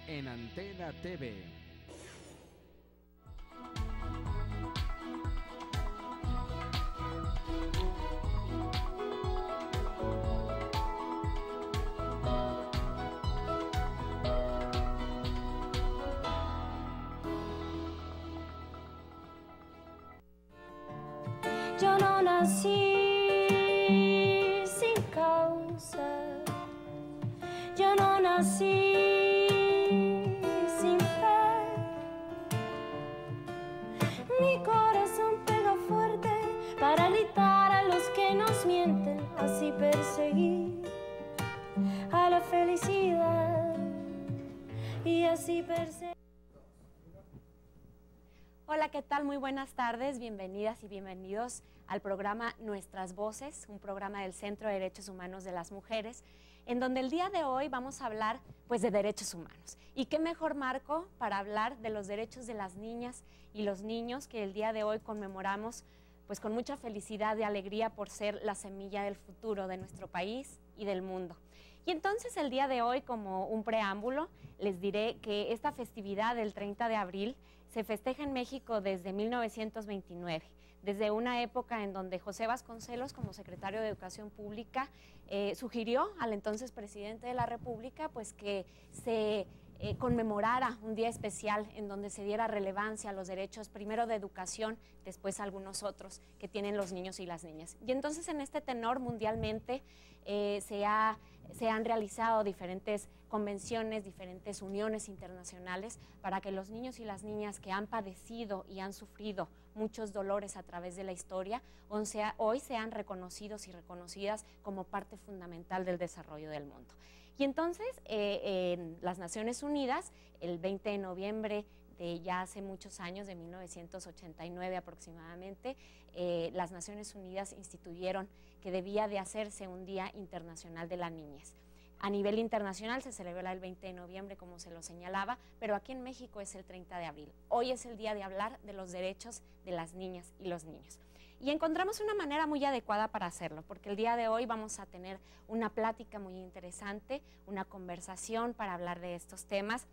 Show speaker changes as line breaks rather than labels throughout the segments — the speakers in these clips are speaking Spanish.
en Antena TV.
Yo no nací sin causa, yo no nací sin fe. Mi corazón pega fuerte para gritar a los que nos mienten, así perseguir a la felicidad y así perseguir.
Hola, ¿qué tal? Muy buenas tardes, bienvenidas y bienvenidos al programa Nuestras Voces, un programa del Centro de Derechos Humanos de las Mujeres, en donde el día de hoy vamos a hablar pues de derechos humanos. Y qué mejor marco para hablar de los derechos de las niñas y los niños que el día de hoy conmemoramos pues con mucha felicidad y alegría por ser la semilla del futuro de nuestro país y del mundo. Y entonces el día de hoy, como un preámbulo, les diré que esta festividad del 30 de abril se festeja en México desde 1929, desde una época en donde José Vasconcelos, como secretario de Educación Pública, sugirió al entonces presidente de la República pues que se conmemorara un día especial en donde se diera relevancia a los derechos, primero de educación, después algunos otros que tienen los niños y las niñas. Y entonces en este tenor mundialmente se han realizado diferentes convenciones, diferentes uniones internacionales para que los niños y las niñas que han padecido y han sufrido muchos dolores a través de la historia, hoy sean reconocidos y reconocidas como parte fundamental del desarrollo del mundo. Y entonces, en las Naciones Unidas, el 20 de noviembre de ya hace muchos años, de 1989 aproximadamente, las Naciones Unidas instituyeron que debía de hacerse un Día Internacional de la Niñez. A nivel internacional se celebra el 20 de noviembre, como se lo señalaba, pero aquí en México es el 30 de abril. Hoy es el día de hablar de los derechos de las niñas y los niños. Y encontramos una manera muy adecuada para hacerlo, porque el día de hoy vamos a tener una plática muy interesante, una conversación para hablar de estos temas,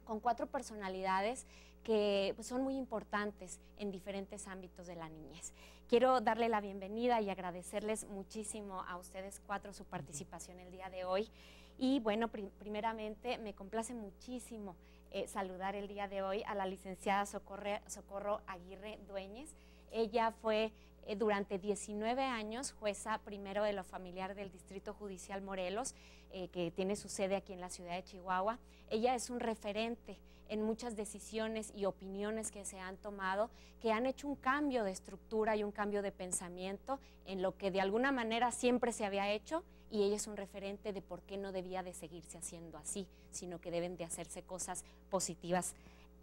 con 4 personalidades que pues, son muy importantes en diferentes ámbitos de la niñez. Quiero darle la bienvenida y agradecerles muchísimo a ustedes 4 su participación el día de hoy. Y bueno, primeramente me complace muchísimo saludar el día de hoy a la licenciada Socorro Aguirre Dueñez. Ella fue durante 19 años jueza primero de lo familiar del Distrito Judicial Morelos, que tiene su sede aquí en la ciudad de Chihuahua. Ella es un referente en muchas decisiones y opiniones que se han tomado, que han hecho un cambio de estructura y un cambio de pensamiento en lo que de alguna manera siempre se había hecho, y ella es un referente de por qué no debía de seguirse haciendo así, sino que deben de hacerse cosas positivas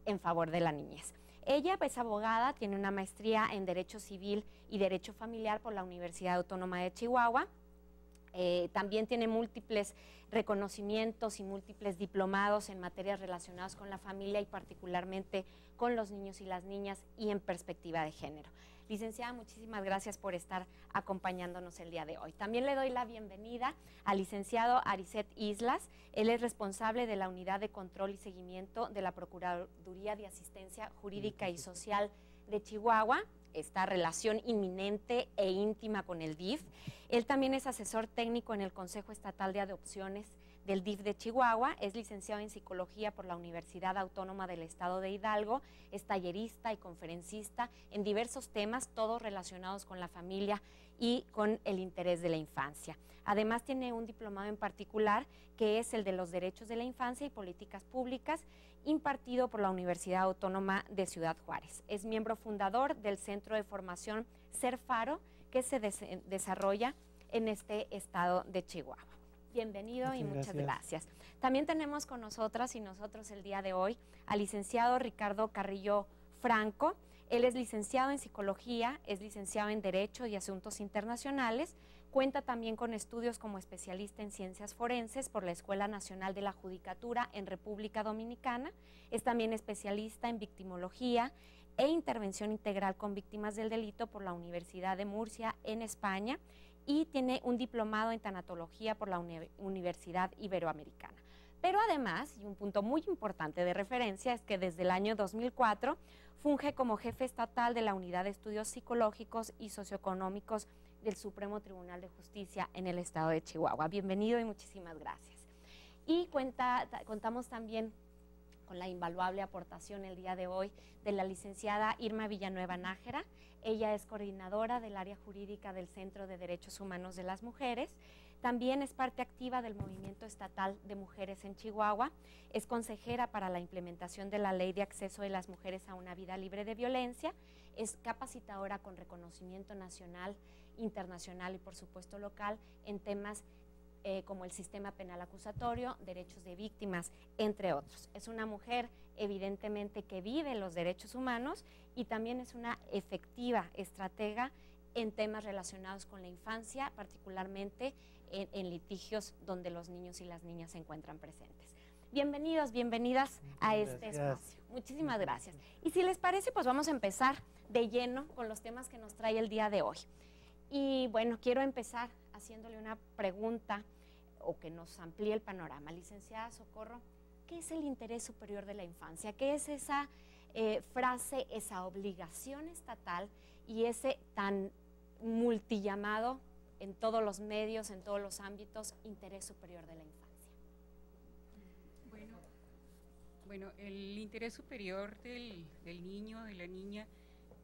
en favor de la niñez. Ella es abogada, tiene una maestría en Derecho Civil y Derecho Familiar por la Universidad Autónoma de Chihuahua. También tiene múltiples reconocimientos y múltiples diplomados en materias relacionadas con la familia y particularmente con los niños y las niñas y en perspectiva de género. Licenciada, muchísimas gracias por estar acompañándonos el día de hoy. También le doy la bienvenida al licenciado Aricet Islas. Él es responsable de la Unidad de Control y Seguimiento de la Procuraduría de Asistencia Jurídica y Social de Chihuahua, esta relación inminente e íntima con el DIF. Él también es asesor técnico en el Consejo Estatal de Adopciones del DIF de Chihuahua, es licenciado en Psicología por la Universidad Autónoma del Estado de Hidalgo, es tallerista y conferencista en diversos temas, todos relacionados con la familia y con el interés de la infancia. Además tiene un diplomado en particular que es el de los derechos de la infancia y políticas públicas, impartido por la Universidad Autónoma de Ciudad Juárez. Es miembro fundador del Centro de Formación Ser Faro, que se desarrolla en este estado de Chihuahua. Bienvenido y muchas gracias. También tenemos con nosotras y nosotros el día de hoy al licenciado Ricardo Carrillo Franco. Él es licenciado en Psicología, es licenciado en Derecho y Asuntos Internacionales, cuenta también con estudios como especialista en Ciencias Forenses por la Escuela Nacional de la Judicatura en República Dominicana, es también especialista en Victimología e Intervención Integral con Víctimas del Delito por la Universidad de Murcia en España y tiene un diplomado en Tanatología por la Universidad Iberoamericana. Pero además, y un punto muy importante de referencia, es que desde el año 2004 funge como jefe estatal de la Unidad de Estudios Psicológicos y Socioeconómicos del Supremo Tribunal de Justicia en el estado de Chihuahua. Bienvenido y muchísimas gracias. Y contamos también con la invaluable aportación el día de hoy de la licenciada Irma Villanueva Nájera. Ella es coordinadora del área jurídica del Centro de Derechos Humanos de las Mujeres. También es parte activa del Movimiento Estatal de Mujeres en Chihuahua. Es consejera para la implementación de la Ley de Acceso de las Mujeres a una Vida Libre de Violencia. Es capacitadora con reconocimiento nacional, internacional y por supuesto local en temas como el sistema penal acusatorio, derechos de víctimas, entre otros. Es una mujer evidentemente que vive los derechos humanos y también es una efectiva estratega en temas relacionados con la infancia, particularmente en litigios donde los niños y las niñas se encuentran presentes. Bienvenidos, bienvenidas a este espacio. Muchísimas gracias. Y si les parece, pues vamos a empezar de lleno con los temas que nos trae el día de hoy. Y bueno, quiero empezar haciéndole una pregunta o que nos amplíe el panorama. Licenciada Socorro, ¿qué es el interés superior de la infancia? ¿Qué es esa frase, esa obligación estatal y ese tan multillamado en todos los medios, en todos los ámbitos, interés superior de la infancia?
Bueno, el interés superior del niño, de la niña,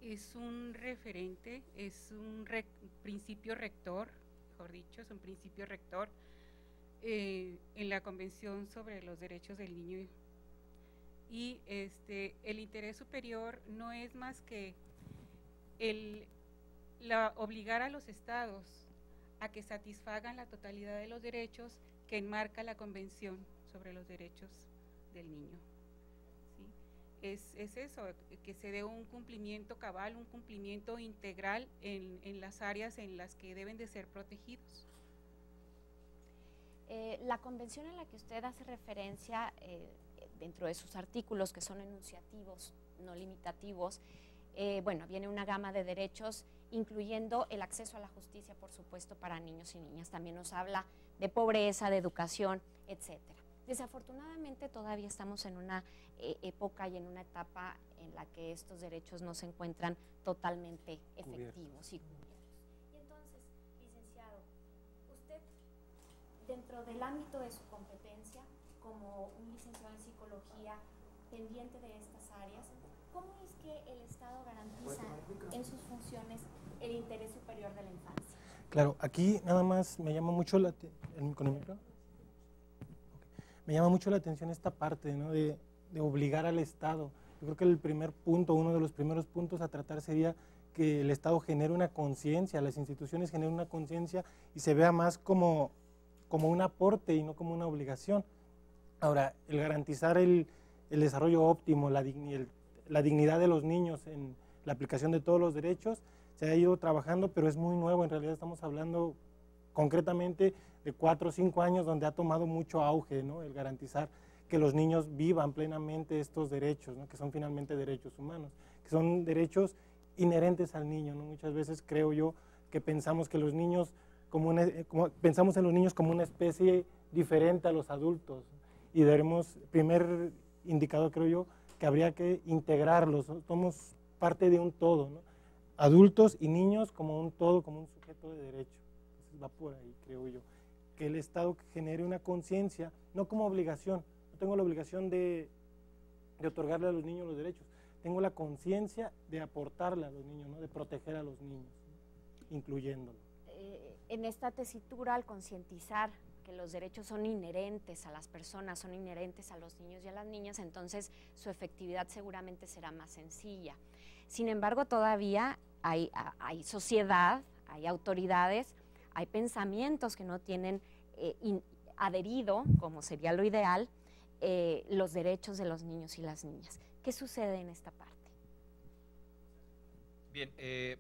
es un referente, es un principio rector, mejor dicho, es un principio rector en la Convención sobre los Derechos del Niño. Y el interés superior no es más que obligar a los estados a que satisfagan la totalidad de los derechos que enmarca la Convención sobre los Derechos del Niño. Es eso, que se dé un cumplimiento cabal, un cumplimiento integral en las áreas en las que deben de ser protegidos.
La convención a la que usted hace referencia dentro de sus artículos, que son enunciativos, no limitativos, bueno, viene una gama de derechos, incluyendo el acceso a la justicia, por supuesto, para niños y niñas. También nos habla de pobreza, de educación, etcétera. Desafortunadamente todavía estamos en una época y en una etapa en la que estos derechos no se encuentran totalmente efectivos y cubiertos. Y entonces, licenciado, usted, dentro del ámbito de su competencia, como un licenciado en psicología pendiente de estas áreas, ¿cómo es que el Estado garantiza en sus funciones el interés superior de la infancia?
Claro, aquí nada más me llama mucho la Me llama mucho la atención esta parte, ¿no?, de obligar al Estado. Yo creo que el primer punto, uno de los primeros puntos a tratar sería que el Estado genere una conciencia, las instituciones generen una conciencia y se vea más como un aporte y no como una obligación. Ahora, el garantizar el desarrollo óptimo, la dignidad de los niños en la aplicación de todos los derechos, se ha ido trabajando, pero es muy nuevo. En realidad estamos hablando concretamente de 4 o 5 años donde ha tomado mucho auge, ¿no?, el garantizar que los niños vivan plenamente estos derechos, ¿no?, que son finalmente derechos humanos, que son derechos inherentes al niño, ¿no? Muchas veces creo yo que pensamos que los niños pensamos en los niños como una especie diferente a los adultos, y primer indicador, creo yo, que habría que integrarlos, ¿no? Somos parte de un todo, ¿no? Adultos y niños como un todo, como un sujeto de derecho. Entonces va por ahí, creo yo, que el Estado genere una conciencia, no como obligación. No tengo la obligación de otorgarle a los niños los derechos, tengo la conciencia de aportarle a los niños, ¿no?, de proteger a los niños, ¿no?, incluyéndolos.
En esta tesitura, al concientizar que los derechos son inherentes a las personas, son inherentes a los niños y a las niñas, entonces su efectividad seguramente será más sencilla. Sin embargo, todavía hay sociedad, hay autoridades, hay pensamientos que no tienen adherido, como sería lo ideal, los derechos de los niños y las niñas. ¿Qué sucede en esta parte?
Bien,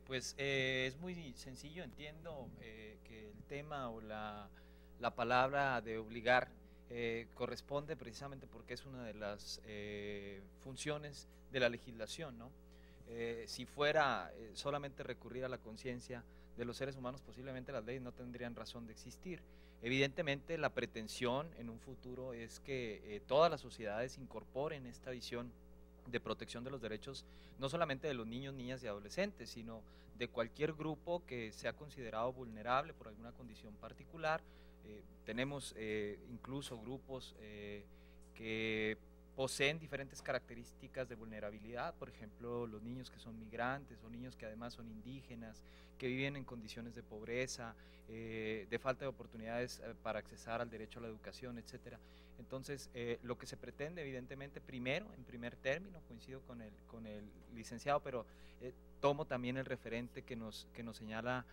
pues es muy sencillo, entiendo que el tema o la palabra de obligar corresponde precisamente porque es una de las funciones de la legislación, ¿no? Si fuera solamente recurrir a la conciencia de los seres humanos, posiblemente las leyes no tendrían razón de existir. Evidentemente la pretensión en un futuro es que todas las sociedades incorporen esta visión de protección de los derechos, no solamente de los niños, niñas y adolescentes, sino de cualquier grupo que sea considerado vulnerable por alguna condición particular. Tenemos incluso grupos que poseen diferentes características de vulnerabilidad, por ejemplo, los niños que son migrantes o niños que además son indígenas, que viven en condiciones de pobreza, de falta de oportunidades para accesar al derecho a la educación, etcétera. Entonces, lo que se pretende, evidentemente, primero, en primer término, coincido con el licenciado, pero tomo también el referente que nos señala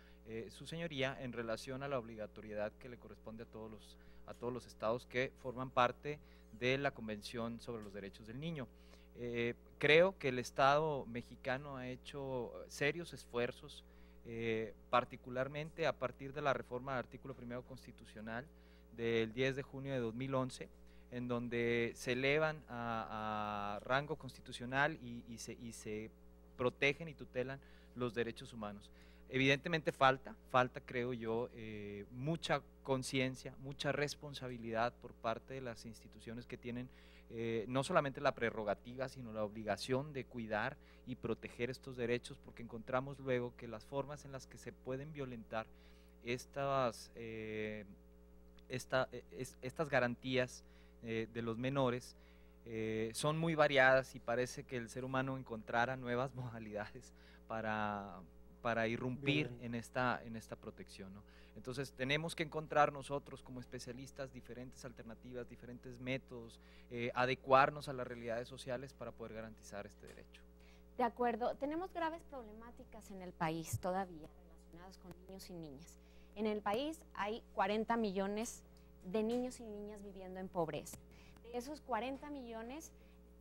su señoría en relación a la obligatoriedad que le corresponde a todos los estados que forman parte de la Convención sobre los Derechos del Niño. Creo que el Estado mexicano ha hecho serios esfuerzos, particularmente a partir de la reforma del artículo 1 constitucional del 10 de junio de 2011, en donde se elevan a rango constitucional y se protegen y tutelan los derechos humanos. Evidentemente falta creo yo, mucha conciencia, mucha responsabilidad por parte de las instituciones que tienen no solamente la prerrogativa, sino la obligación de cuidar y proteger estos derechos, porque encontramos luego que las formas en las que se pueden violentar estas garantías de los menores son muy variadas, y parece que el ser humano encontrara nuevas modalidades para irrumpir en esta protección, ¿no? Entonces tenemos que encontrar nosotros como especialistas diferentes alternativas, diferentes métodos, adecuarnos a las realidades sociales para poder garantizar este derecho.
De acuerdo, tenemos graves problemáticas en el país todavía relacionadas con niños y niñas. En el país hay 40 millones de niños y niñas viviendo en pobreza. De esos 40 millones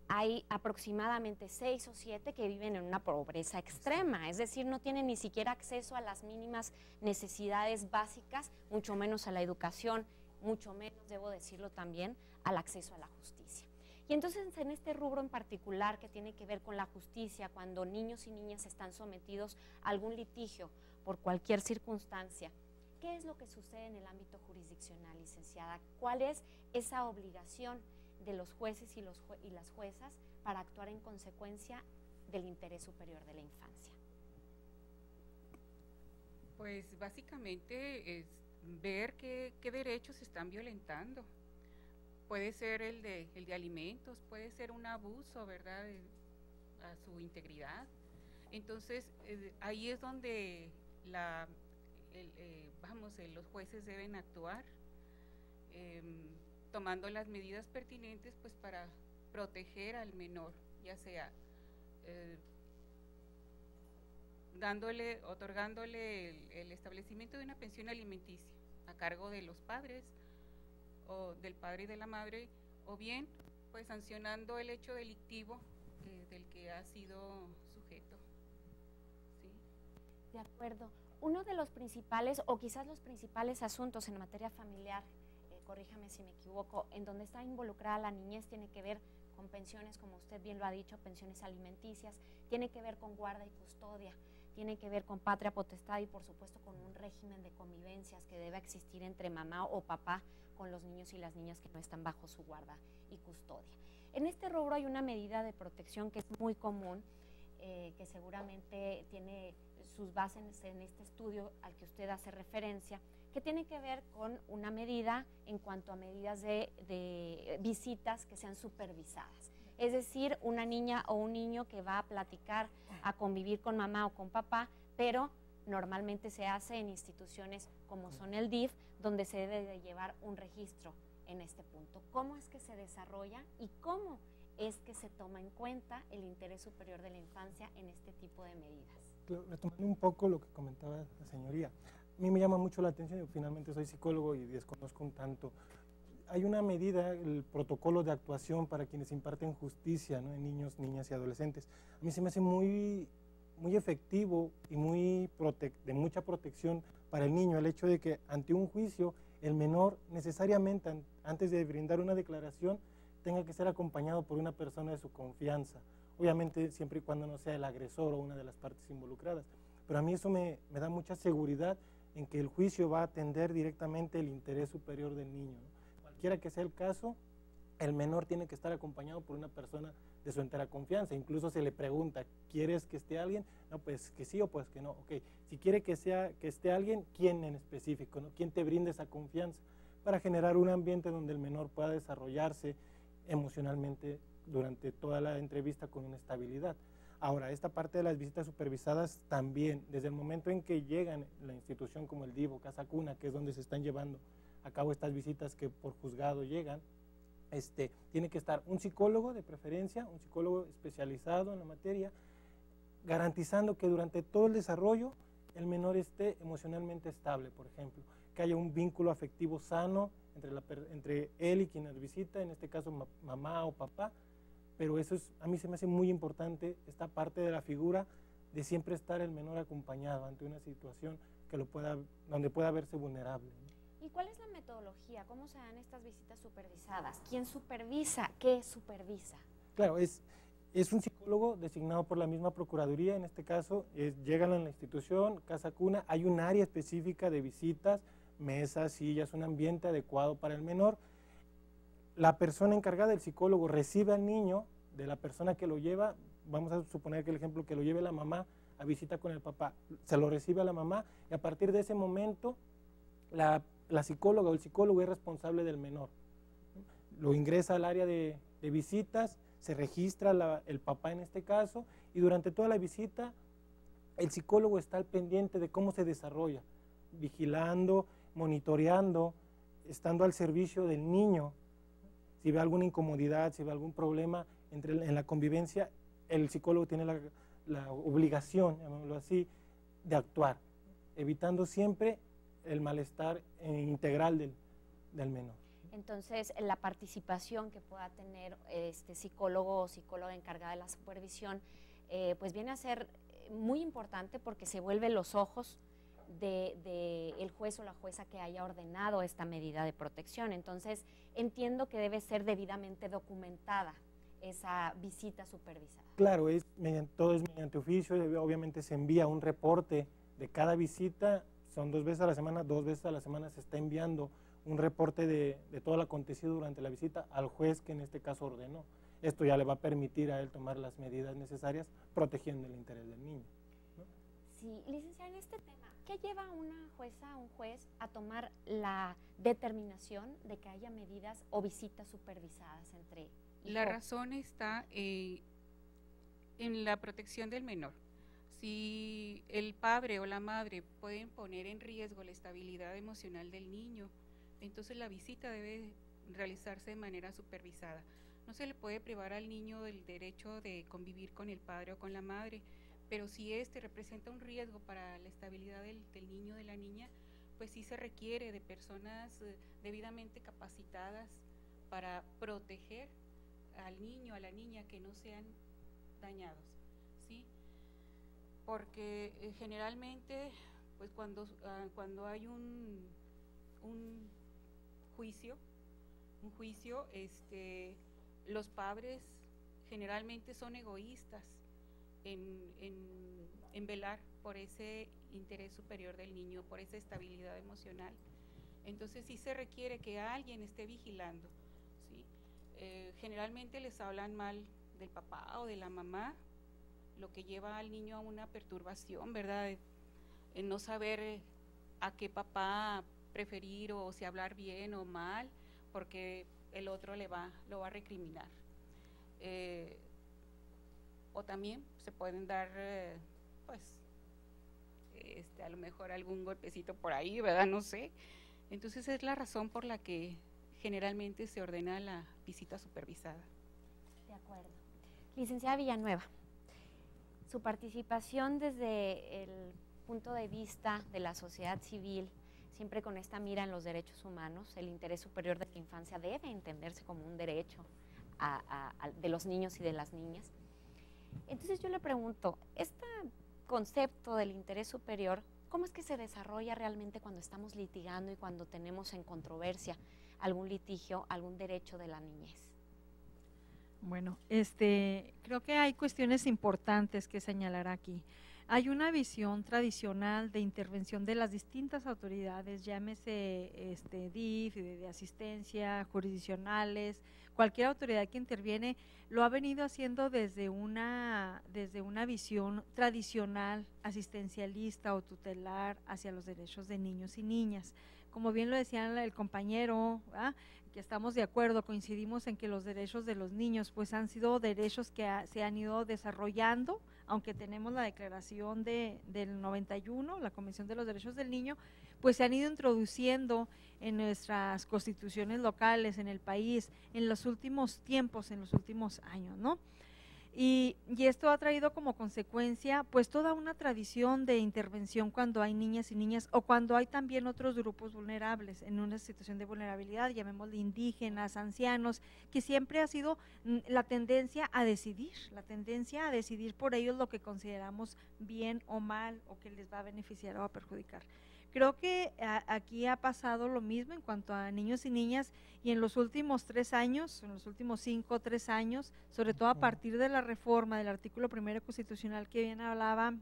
hay aproximadamente 6 o 7 que viven en una pobreza extrema, es decir, no tienen ni siquiera acceso a las mínimas necesidades básicas, mucho menos a la educación, mucho menos, debo decirlo también, al acceso a la justicia. Y entonces en este rubro en particular que tiene que ver con la justicia, cuando niños y niñas están sometidos a algún litigio por cualquier circunstancia, ¿qué es lo que sucede en el ámbito jurisdiccional, licenciada? ¿Cuál es esa obligación de los jueces y las juezas para actuar en consecuencia del interés superior de la infancia?
Pues básicamente es ver qué derechos se están violentando. Puede ser el de alimentos, puede ser un abuso, ¿verdad?, a su integridad. Entonces, ahí es donde los jueces deben actuar, tomando las medidas pertinentes pues para proteger al menor, ya sea otorgándole el establecimiento de una pensión alimenticia a cargo de los padres o del padre y de la madre, o bien pues sancionando el hecho delictivo del que ha sido sujeto. ¿Sí?
De acuerdo. Uno de los principales, o quizás los principales asuntos en materia familiar, corríjame si me equivoco, en donde está involucrada la niñez, tiene que ver con pensiones, como usted bien lo ha dicho, pensiones alimenticias, tiene que ver con guarda y custodia, tiene que ver con patria potestad y por supuesto con un régimen de convivencias que debe existir entre mamá o papá con los niños y las niñas que no están bajo su guarda y custodia. En este rubro hay una medida de protección que es muy común, que seguramente tiene sus bases en este estudio al que usted hace referencia, que tiene que ver con una medida en cuanto a medidas de visitas que sean supervisadas. Es decir, una niña o un niño que va a platicar, a convivir con mamá o con papá, pero normalmente se hace en instituciones como son el DIF, donde se debe de llevar un registro en este punto. ¿Cómo es que se desarrolla y cómo es que se toma en cuenta el interés superior de la infancia en este tipo de medidas?
Retomando un poco lo que comentaba la señoría, a mí me llama mucho la atención, yo finalmente soy psicólogo y desconozco un tanto. Hay una medida, el protocolo de actuación para quienes imparten justicia, ¿no?, en niños, niñas y adolescentes. A mí se me hace muy efectivo y de mucha protección para el niño el hecho de que ante un juicio el menor necesariamente antes de brindar una declaración tenga que ser acompañado por una persona de su confianza. Obviamente siempre y cuando no sea el agresor o una de las partes involucradas. Pero a mí eso me da mucha seguridad en que el juicio va a atender directamente el interés superior del niño, ¿no? Cualquiera que sea el caso, el menor tiene que estar acompañado por una persona de su entera confianza. Incluso se le pregunta, ¿quieres que esté alguien? No, pues que sí o pues que no. Ok, si quiere que esté alguien, ¿quién en específico, no? ¿Quién te brinda esa confianza? Para generar un ambiente donde el menor pueda desarrollarse emocionalmente durante toda la entrevista con una estabilidad. Ahora, esta parte de las visitas supervisadas también, desde el momento en que llegan a la institución como el DIVO, Casa Cuna, que es donde se están llevando a cabo estas visitas que por juzgado llegan, tiene que estar un psicólogo de preferencia, un psicólogo especializado en la materia, garantizando que durante todo el desarrollo el menor esté emocionalmente estable, por ejemplo, que haya un vínculo afectivo sano entre él y quien nos visita, en este caso mamá o papá, pero eso a mí se me hace muy importante, esta parte de la figura de siempre estar el menor acompañado ante una situación donde pueda verse vulnerable, ¿no?
¿Y cuál es la metodología? ¿Cómo se dan estas visitas supervisadas? ¿Quién supervisa? ¿Qué supervisa?
Claro, es un psicólogo designado por la misma Procuraduría, en este caso, llegan a la institución, Casa Cuna, hay un área específica de visitas, mesas, sillas, un ambiente adecuado para el menor. La persona encargada, el psicólogo, recibe al niño de la persona que lo lleva, vamos a suponer que el ejemplo que lo lleve la mamá a visita con el papá, se lo recibe a la mamá y a partir de ese momento la psicóloga o el psicólogo es responsable del menor. Lo ingresa al área de visitas, se registra el papá en este caso y durante toda la visita el psicólogo está al pendiente de cómo se desarrolla, vigilando, monitoreando, estando al servicio del niño. Si ve alguna incomodidad, si ve algún problema en la convivencia, el psicólogo tiene la obligación, llamémoslo así, de actuar, evitando siempre el malestar integral del menor.
Entonces, la participación que pueda tener este psicólogo o psicóloga encargada de la supervisión, pues viene a ser muy importante porque se vuelven los ojos del juez o la jueza que haya ordenado esta medida de protección. Entonces, entiendo que debe ser debidamente documentada esa visita supervisada.
Claro, todo es mediante oficio, obviamente se envía un reporte de cada visita, son 2 veces a la semana, 2 veces a la semana se está enviando un reporte de todo lo acontecido durante la visita al juez que en este caso ordenó. Esto ya le va a permitir a él tomar las medidas necesarias protegiendo el interés del niño, ¿no?
Sí, licenciada, en este tema, ¿qué lleva a una jueza, un juez a tomar la determinación de que haya medidas o visitas supervisadas entre hijos?
La razón está en la protección del menor. Si el padre o la madre pueden poner en riesgo la estabilidad emocional del niño, entonces la visita debe realizarse de manera supervisada. No se le puede privar al niño del derecho de convivir con el padre o con la madre, pero si representa un riesgo para la estabilidad del niño o de la niña, pues sí se requiere de personas debidamente capacitadas para proteger al niño, a la niña, que no sean dañados, ¿sí? Porque generalmente, pues cuando hay un juicio, los padres generalmente son egoístas en velar por ese interés superior del niño, por esa estabilidad emocional. Entonces sí se requiere que alguien esté vigilando, ¿sí? Generalmente les hablan mal del papá o de la mamá, lo que lleva al niño a una perturbación, ¿verdad? En no saber a qué papá preferir o si hablar bien o mal, porque el otro lo va a recriminar. O también se pueden dar, a lo mejor algún golpecito por ahí, ¿verdad? No sé. Entonces es la razón por la que generalmente se ordena la visita supervisada.
De acuerdo. Licenciada Villanueva, su participación desde el punto de vista de la sociedad civil, siempre con esta mira en los derechos humanos, el interés superior de la infancia debe entenderse como un derecho de los niños y de las niñas. Entonces yo le pregunto, este concepto del interés superior, ¿cómo es que se desarrolla realmente cuando estamos litigando y cuando tenemos en controversia algún litigio, algún derecho de la niñez?
Bueno, creo que hay cuestiones importantes que señalar aquí. Hay una visión tradicional de intervención de las distintas autoridades, llámese DIF, de asistencia, jurisdiccionales, cualquier autoridad que interviene, lo ha venido haciendo desde una visión tradicional, asistencialista o tutelar hacia los derechos de niños y niñas. Como bien lo decía el compañero, ¿verdad?, que estamos de acuerdo, coincidimos en que los derechos de los niños pues han sido derechos que se han ido desarrollando, aunque tenemos la declaración del 91, la Convención de los Derechos del Niño, pues se han ido introduciendo en nuestras constituciones locales, en el país, en los últimos tiempos, en los últimos años, ¿no? Y esto ha traído como consecuencia pues toda una tradición de intervención cuando hay niñas y niñas o cuando hay también otros grupos vulnerables en una situación de vulnerabilidad, llamémosle indígenas, ancianos, que siempre ha sido la tendencia a decidir por ellos lo que consideramos bien o mal o que les va a beneficiar o a perjudicar. Creo que aquí ha pasado lo mismo en cuanto a niños y niñas, y en los últimos 3 años, en los últimos 5 o 3 años, sobre todo a partir de la reforma del artículo 1 constitucional que bien hablaba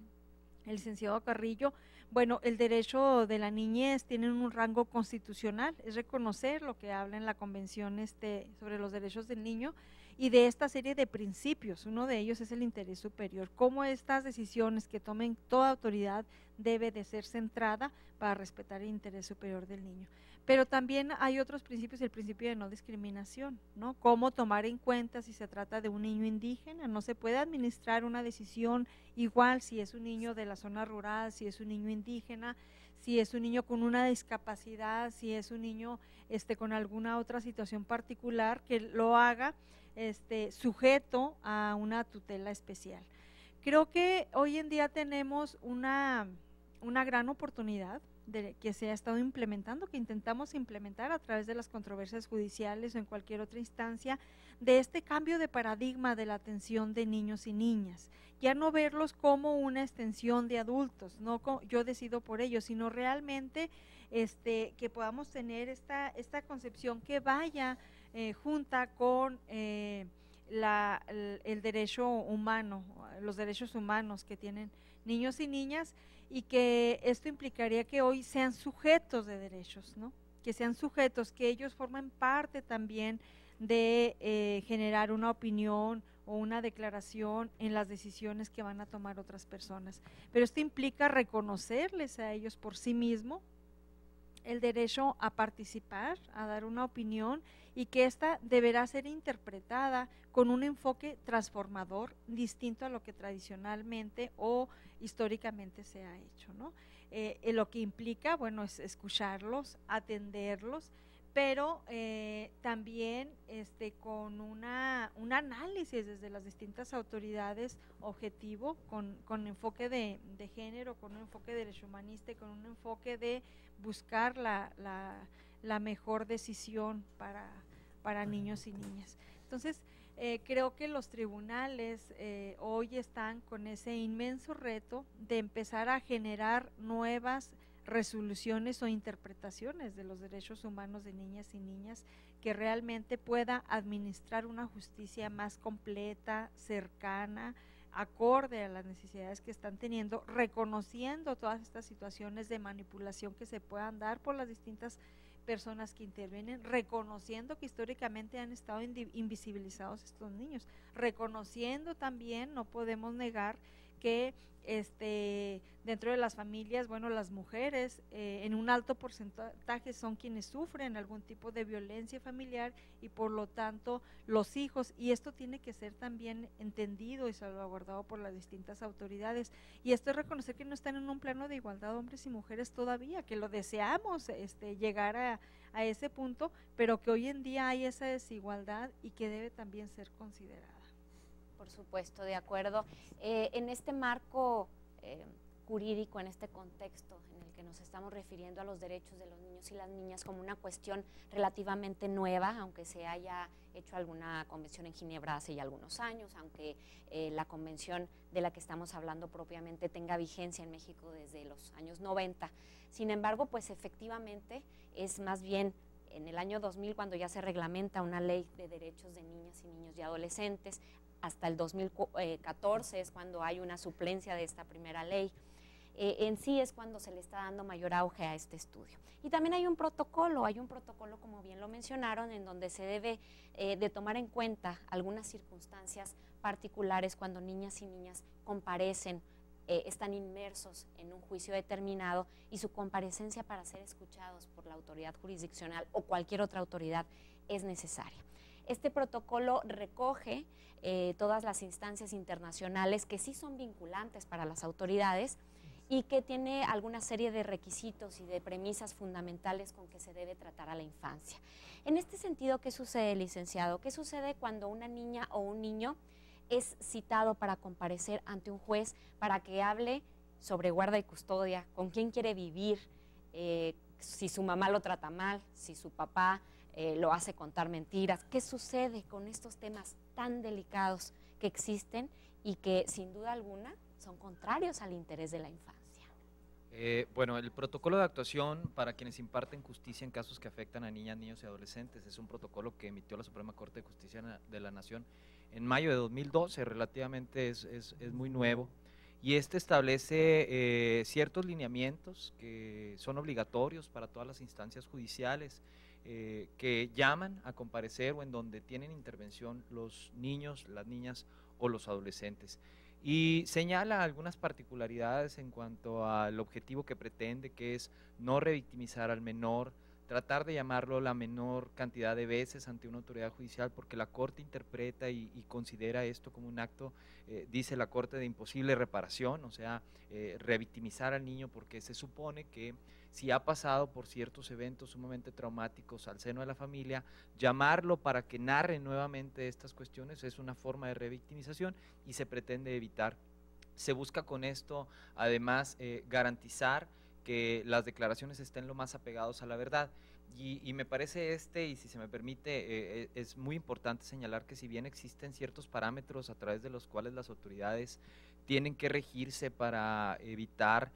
el licenciado Carrillo, bueno, el derecho de la niñez tiene un rango constitucional, es reconocer lo que habla en la Convención sobre los derechos del niño, y de esta serie de principios, uno de ellos es el interés superior, cómo estas decisiones que tomen toda autoridad debe de ser centrada para respetar el interés superior del niño. Pero también hay otros principios, el principio de no discriminación, ¿no? Cómo tomar en cuenta si se trata de un niño indígena, no se puede administrar una decisión igual si es un niño de la zona rural, si es un niño indígena, si es un niño con una discapacidad, si es un niño con alguna otra situación particular, que lo haga sujeto a una tutela especial. Creo que hoy en día tenemos una gran oportunidad que se ha estado implementando, que intentamos implementar a través de las controversias judiciales o en cualquier otra instancia, de este cambio de paradigma de la atención de niños y niñas, ya no verlos como una extensión de adultos, no yo decido por ellos, sino realmente que podamos tener esta concepción que vaya junta con el derecho humano, los derechos humanos que tienen niños y niñas, y que esto implicaría que hoy sean sujetos de derechos, ¿no? Que sean sujetos, que ellos formen parte también de generar una opinión o una declaración en las decisiones que van a tomar otras personas. Pero esto implica reconocerles a ellos por sí mismo el derecho a participar, a dar una opinión, y que ésta deberá ser interpretada con un enfoque transformador distinto a lo que tradicionalmente o históricamente se ha hecho, ¿no? Lo que implica, bueno, es escucharlos, atenderlos, pero también con un análisis desde las distintas autoridades objetivo, con enfoque de género, con un enfoque de derecho humanista y con un enfoque de buscar la mejor decisión para niños y niñas. Entonces, creo que los tribunales hoy están con ese inmenso reto de empezar a generar nuevas resoluciones o interpretaciones de los derechos humanos de niñas y niñas, que realmente pueda administrar una justicia más completa, cercana, acorde a las necesidades que están teniendo, reconociendo todas estas situaciones de manipulación que se puedan dar por las distintas personas que intervienen, reconociendo que históricamente han estado invisibilizados estos niños, reconociendo también, no podemos negar que dentro de las familias, bueno, las mujeres en un alto porcentaje son quienes sufren algún tipo de violencia familiar, y por lo tanto los hijos, y esto tiene que ser también entendido y salvaguardado por las distintas autoridades, y esto es reconocer que no están en un plano de igualdad hombres y mujeres todavía, que lo deseamos llegar a ese punto, pero que hoy en día hay esa desigualdad y que debe también ser considerada.
Por supuesto, de acuerdo. En este marco jurídico, en este contexto en el que nos estamos refiriendo a los derechos de los niños y las niñas como una cuestión relativamente nueva, aunque se haya hecho alguna convención en Ginebra hace ya algunos años, aunque la convención de la que estamos hablando propiamente tenga vigencia en México desde los años 90. Sin embargo, pues efectivamente es más bien en el año 2000 cuando ya se reglamenta una ley de derechos de niñas y niños y adolescentes, hasta el 2014 es cuando hay una suplencia de esta primera ley. En sí es cuando se le está dando mayor auge a este estudio. Y también hay un protocolo como bien lo mencionaron, en donde se debe de tomar en cuenta algunas circunstancias particulares cuando niñas y niñas comparecen, están inmersos en un juicio determinado y su comparecencia para ser escuchados por la autoridad jurisdiccional o cualquier otra autoridad es necesaria. Este protocolo recoge todas las instancias internacionales que sí son vinculantes para las autoridades y que tiene alguna serie de requisitos y de premisas fundamentales con que se debe tratar a la infancia. En este sentido, ¿qué sucede, licenciado? ¿Qué sucede cuando una niña o un niño es citado para comparecer ante un juez para que hable sobre guarda y custodia, con quién quiere vivir, si su mamá lo trata mal, si su papá lo hace contar mentiras? ¿Qué sucede con estos temas tan delicados que existen y que sin duda alguna son contrarios al interés de la infancia?
Bueno, el protocolo de actuación para quienes imparten justicia en casos que afectan a niñas, niños y adolescentes es un protocolo que emitió la Suprema Corte de Justicia de la Nación en mayo de 2012, relativamente es muy nuevo, y este establece ciertos lineamientos que son obligatorios para todas las instancias judiciales que llaman a comparecer o en donde tienen intervención los niños, las niñas o los adolescentes. Y señala algunas particularidades en cuanto al objetivo que pretende, que es no revictimizar al menor, tratar de llamarlo la menor cantidad de veces ante una autoridad judicial, porque la Corte interpreta y considera esto como un acto, dice la Corte, de imposible reparación, o sea, revictimizar al niño, porque se supone que si ha pasado por ciertos eventos sumamente traumáticos al seno de la familia, llamarlo para que narre nuevamente estas cuestiones es una forma de revictimización y se pretende evitar. Se busca con esto, además, garantizar que las declaraciones estén lo más apegados a la verdad. Y me parece y si se me permite, es muy importante señalar que si bien existen ciertos parámetros a través de los cuales las autoridades tienen que regirse para evitar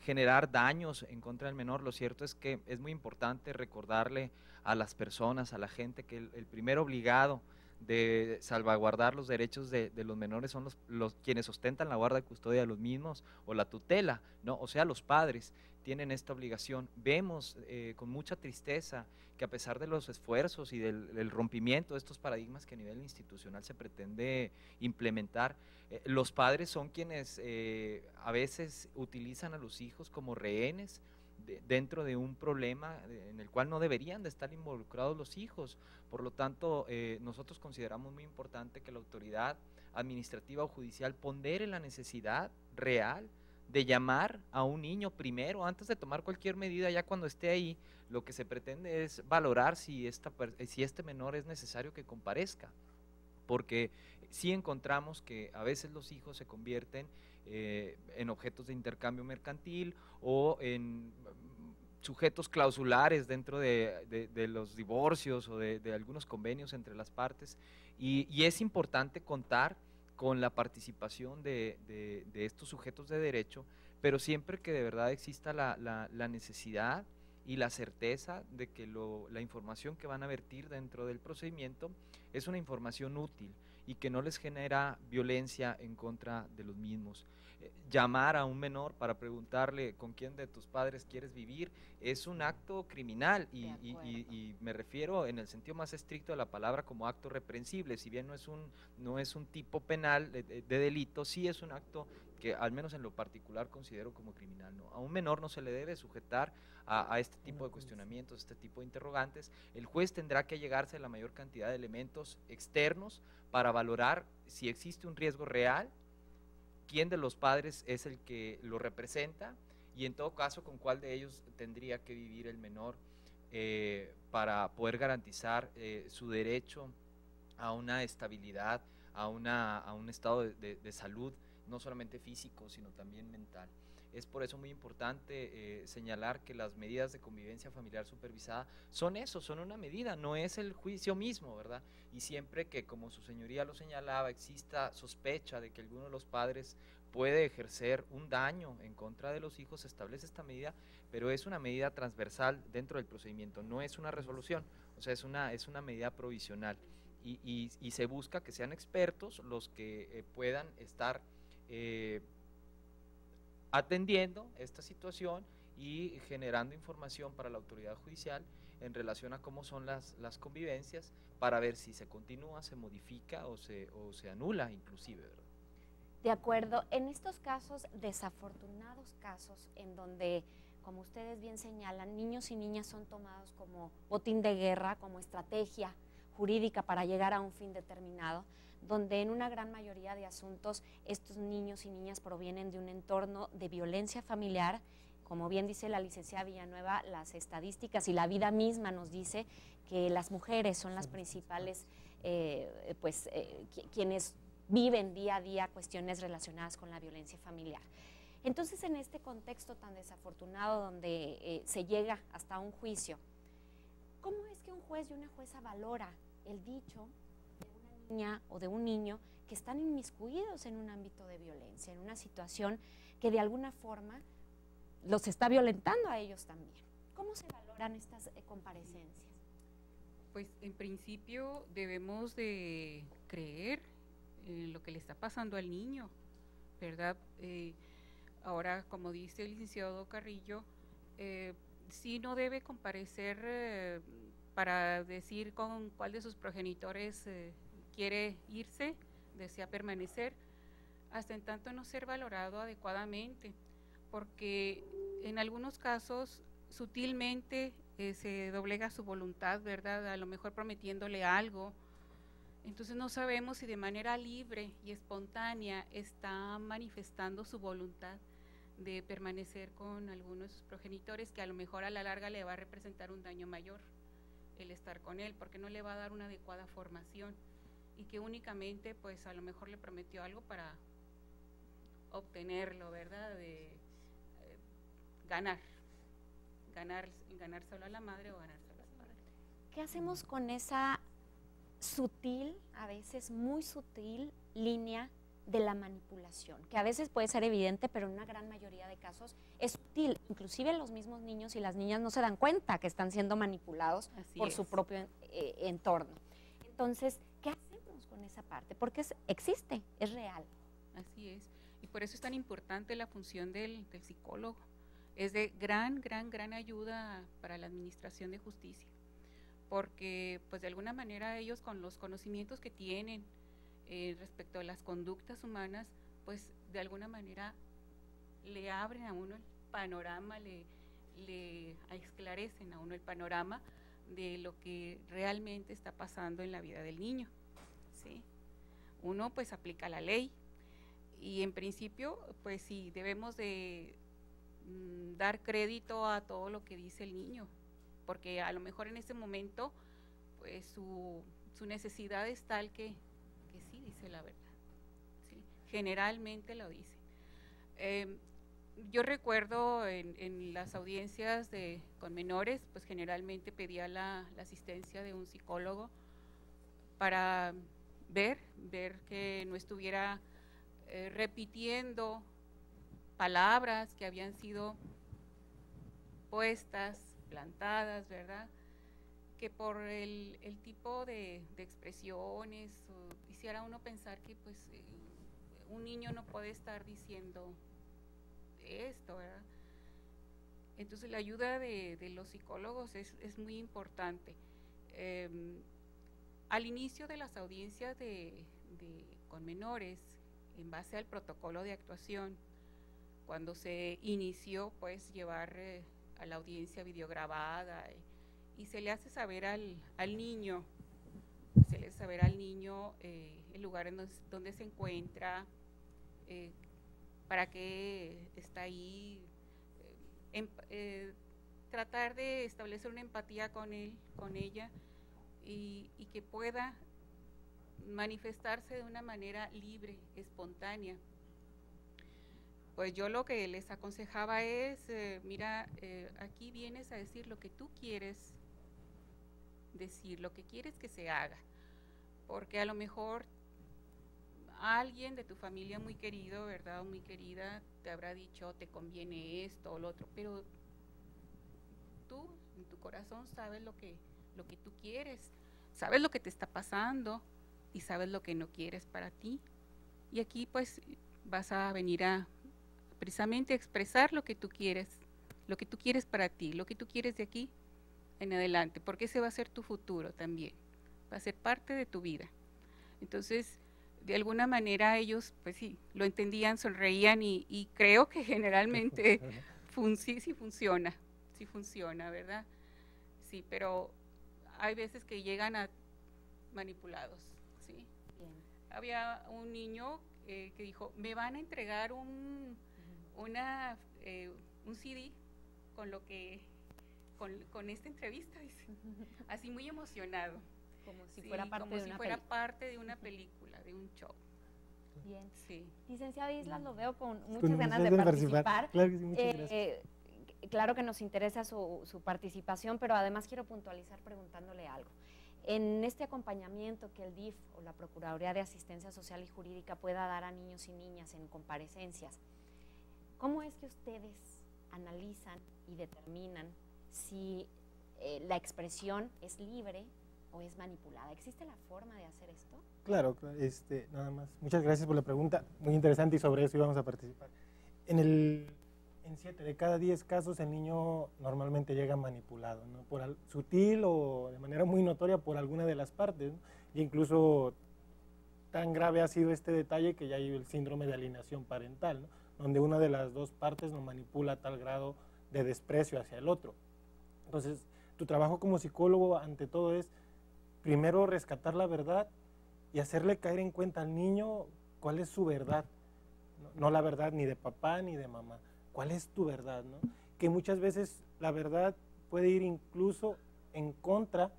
generar daños en contra del menor, lo cierto es que es muy importante recordarle a las personas, a la gente, que el primer obligado de salvaguardar los derechos de los menores son los quienes ostentan la guarda y custodia de los mismos o la tutela, ¿no? O sea, los padres tienen esta obligación. Vemos con mucha tristeza que a pesar de los esfuerzos y del rompimiento de estos paradigmas que a nivel institucional se pretende implementar, los padres son quienes a veces utilizan a los hijos como rehenes dentro de un problema en el cual no deberían de estar involucrados los hijos. Por lo tanto, nosotros consideramos muy importante que la autoridad administrativa o judicial pondere la necesidad real de llamar a un niño primero, antes de tomar cualquier medida. Ya cuando esté ahí, lo que se pretende es valorar si este menor es necesario que comparezca, porque sí encontramos que a veces los hijos se convierten en objetos de intercambio mercantil o en sujetos clausulares dentro de los divorcios o de algunos convenios entre las partes, y es importante contar con la participación de estos sujetos de derecho, pero siempre que de verdad exista la necesidad y la certeza de que la información que van a vertir dentro del procedimiento es una información útil y que no les genera violencia en contra de los mismos. Llamar a un menor para preguntarle con quién de tus padres quieres vivir es un acto criminal y me refiero en el sentido más estricto de la palabra como acto reprensible. Si bien no es un tipo penal de delito, sí es un acto que al menos en lo particular considero como criminal, ¿no? A un menor no se le debe sujetar a este tipo de cuestionamientos, este tipo de interrogantes. El juez tendrá que allegarse a la mayor cantidad de elementos externos para valorar si existe un riesgo real, quién de los padres es el que lo representa y en todo caso con cuál de ellos tendría que vivir el menor para poder garantizar su derecho a una estabilidad, a un estado de salud, no solamente físico, sino también mental. Es por eso muy importante señalar que las medidas de convivencia familiar supervisada son eso, son una medida, no es el juicio mismo, ¿verdad? Y siempre que, como su señoría lo señalaba, exista sospecha de que alguno de los padres puede ejercer un daño en contra de los hijos, se establece esta medida, pero es una medida transversal dentro del procedimiento, no es una resolución, o sea, es una medida provisional. y se busca que sean expertos los que puedan estar atendiendo esta situación y generando información para la autoridad judicial en relación a cómo son las convivencias, para ver si se continúa, se modifica o se anula inclusive, ¿verdad?
De acuerdo, en estos casos, desafortunados casos, en donde, como ustedes bien señalan, niños y niñas son tomados como botín de guerra, como estrategia jurídica para llegar a un fin determinado, donde en una gran mayoría de asuntos estos niños y niñas provienen de un entorno de violencia familiar. Como bien dice la licenciada Villanueva, las estadísticas y la vida misma nos dice que las mujeres son las principales, quienes viven día a día cuestiones relacionadas con la violencia familiar. Entonces, en este contexto tan desafortunado donde se llega hasta un juicio, ¿cómo es que un juez y una jueza valora el dicho de una niña o de un niño que están inmiscuidos en un ámbito de violencia, en una situación que de alguna forma los está violentando a ellos también? ¿Cómo se valoran estas comparecencias?
Pues en principio debemos de creer en lo que le está pasando al niño, ¿verdad? Ahora, como dice el licenciado Carrillo, sí no debe comparecer para decir con cuál de sus progenitores quiere irse, desea permanecer, hasta en tanto no ser valorado adecuadamente, porque en algunos casos sutilmente se doblega su voluntad, ¿verdad? A lo mejor prometiéndole algo. Entonces no sabemos si de manera libre y espontánea está manifestando su voluntad de permanecer con algunos de sus progenitores, que a lo mejor a la larga le va a representar un daño mayor el estar con él, porque no le va a dar una adecuada formación, y que únicamente pues a lo mejor le prometió algo para obtenerlo, ¿verdad? De ganárselo a la madre o ganárselo a su padre.
¿Qué hacemos con esa sutil, a veces muy sutil, línea de la manipulación, que a veces puede ser evidente, pero en una gran mayoría de casos es sutil? Inclusive los mismos niños y las niñas no se dan cuenta que están siendo manipulados por su propio entorno. Entonces, ¿qué hacemos con esa parte? Porque existe, es real.
Así es, y por eso es tan importante la función del psicólogo. Es de gran ayuda para la administración de justicia, porque pues de alguna manera ellos, con los conocimientos que tienen respecto a las conductas humanas, pues de alguna manera le abren a uno el panorama, le esclarecen a uno el panorama de lo que realmente está pasando en la vida del niño, ¿sí? Uno pues aplica la ley, y en principio pues sí debemos de dar crédito a todo lo que dice el niño, porque a lo mejor en ese momento pues su necesidad es tal que sí dice la verdad, ¿sí? Generalmente lo dice. Yo recuerdo en las audiencias con menores, pues generalmente pedía la asistencia de un psicólogo para ver que no estuviera repitiendo palabras que habían sido puestas, plantadas, ¿verdad? Que por el tipo de expresiones hiciera uno pensar que pues un niño no puede estar diciendo esto, ¿verdad? Entonces la ayuda de los psicólogos es muy importante. Al inicio de las audiencias con menores, en base al protocolo de actuación, cuando se inició pues llevar a la audiencia videograbada, y se le hace saber al niño, el lugar en donde se encuentra, para qué está ahí, tratar de establecer una empatía con él, con ella, y que pueda manifestarse de una manera libre, espontánea. Pues yo lo que les aconsejaba es, mira, aquí vienes a decir lo que tú quieres decir, lo que quieres que se haga, porque a lo mejor alguien de tu familia muy querido, ¿verdad?, o muy querida, te habrá dicho, te conviene esto o lo otro, pero tú en tu corazón sabes lo que tú quieres. sabes lo que te está pasando y sabes lo que no quieres para ti. Y aquí pues vas a venir a precisamente expresar lo que tú quieres para ti, lo que tú quieres de aquí en adelante, porque ese va a ser tu futuro también, va a ser parte de tu vida. Entonces, de alguna manera ellos, pues sí, lo entendían, sonreían y creo que generalmente sí funciona, ¿verdad? Sí, pero hay veces que llegan a manipulados, ¿sí?
Bien.
Había un niño que dijo, me van a entregar un CD con esta entrevista, dice, así muy emocionado.
Como si
Sí,
fuera parte
como
de
si
una
fuera
película.
parte de una película, de un show.
Bien.
Sí.
Licenciado Islas, lo veo con muchas
Con
ganas
muchas
de
ganas
participar.
Claro que sí, muchas gracias.
Claro que nos interesa su participación, pero además quiero puntualizar preguntándole algo. En este acompañamiento que el DIF o la Procuraduría de Asistencia Social y Jurídica pueda dar a niños y niñas en comparecencias, ¿cómo es que ustedes analizan y determinan si la expresión es libre o es manipulada? ¿Existe la forma de hacer esto?
Claro, nada más. Muchas gracias por la pregunta, muy interesante, y sobre eso íbamos a participar. En 7 de cada 10 casos el niño normalmente llega manipulado, ¿no? Sutil o de manera muy notoria por alguna de las partes, ¿no? Y incluso tan grave ha sido este detalle que ya hay el síndrome de alienación parental, ¿no? Donde una de las dos partes lo manipula a tal grado de desprecio hacia el otro. Entonces, tu trabajo como psicólogo ante todo es primero rescatar la verdad y hacerle caer en cuenta al niño cuál es su verdad, no la verdad ni de papá ni de mamá, cuál es tu verdad, ¿no? Que muchas veces la verdad puede ir incluso en contra